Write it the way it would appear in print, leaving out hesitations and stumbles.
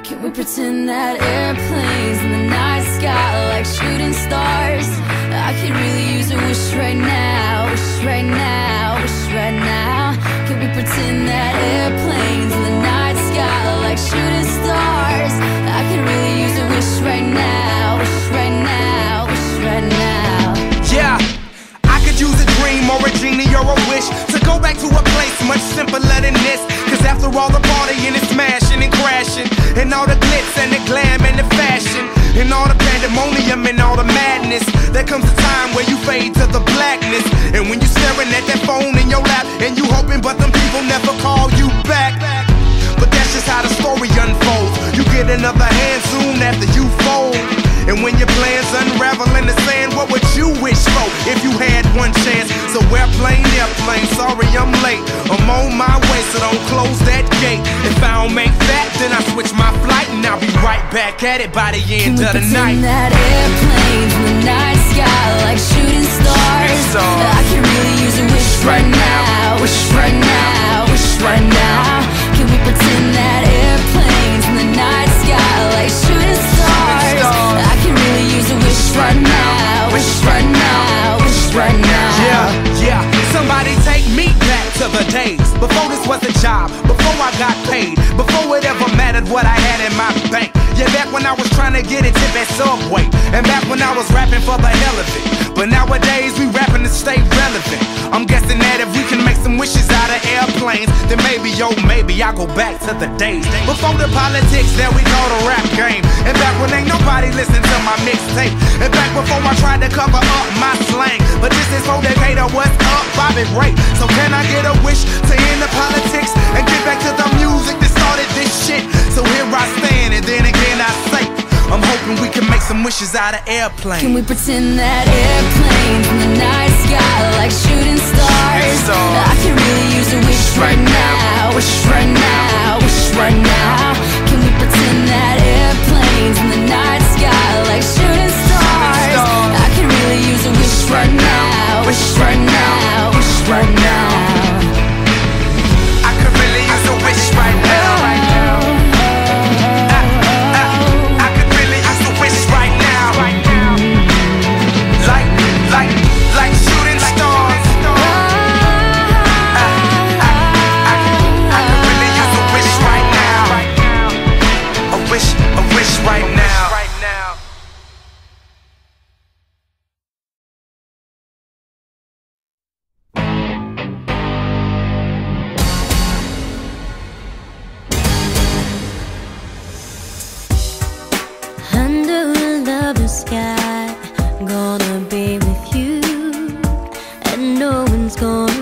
Can we pretend that airplanes in the night sky are like shooting stars? I could really use a wish right now, wish right now, wish right now. Can we pretend that airplanes in the night sky are like shooting stars? I could really use a wish right now, wish right now, wish right now. Yeah, I could use a dream or a genie or a wish to go back to a place much simpler than this. Cause after all the partying and smashing and crashing, and all the glitz and the glam and the fashion, and all the pandemonium and all the madness, there comes a time where you fade to the blackness. And when you're staring at that phone in your lap, and you hoping but them people never call you back. But that's just how the story unfolds. You get another hand soon after you fold. And when your plans unravel in the sand, what would you wish for if you had one chance? So airplane, sorry I'm late. I'm on my way, so don't close that gate. If I don't make that, then I switch my flight, and I'll be right back at it by the end of the night. Can we pretend that airplanes in the night sky like shooting stars? I can really use a wish right now, wish right now, wish right now. Can we pretend that airplanes in the night sky like shooting stars? I can really use a wish right now, wish right now, wish right now. Yeah, somebody take me back to the days before this was a job, before I got paid, before it ever mattered what I had in my bank. Yeah, back when I was trying to get a tip at Subway, and back when I was rapping for the hell of it. But nowadays we rapping to stay relevant. I'm guessing that if we can make some wishes out of airplanes, then maybe, oh maybe I'll go back to the days before the politics that we call the rap game. And back when ain't nobody listened to my mixtape. And back before I tried to cover up my slang. But this is for Decatur, what's up, Bobby Ray? So can I get a wish to end the politics and get back to the music that started this shit? So here I stand, and then again I say, I'm hoping we can make some wishes out of airplanes. Can we pretend that airplanes in the night sky like shooting stars? I can really use a wish right now, wish right now, wish right now. Can we pretend that airplanes in the night sky like shooting stars? I can really use a wish right now, wish right now, wish right now. I could really use a wish right now. Like shooting stars. I could really use a wish right now. A wish right now. Under a lover's sky, gonna be with you, and no one's gonna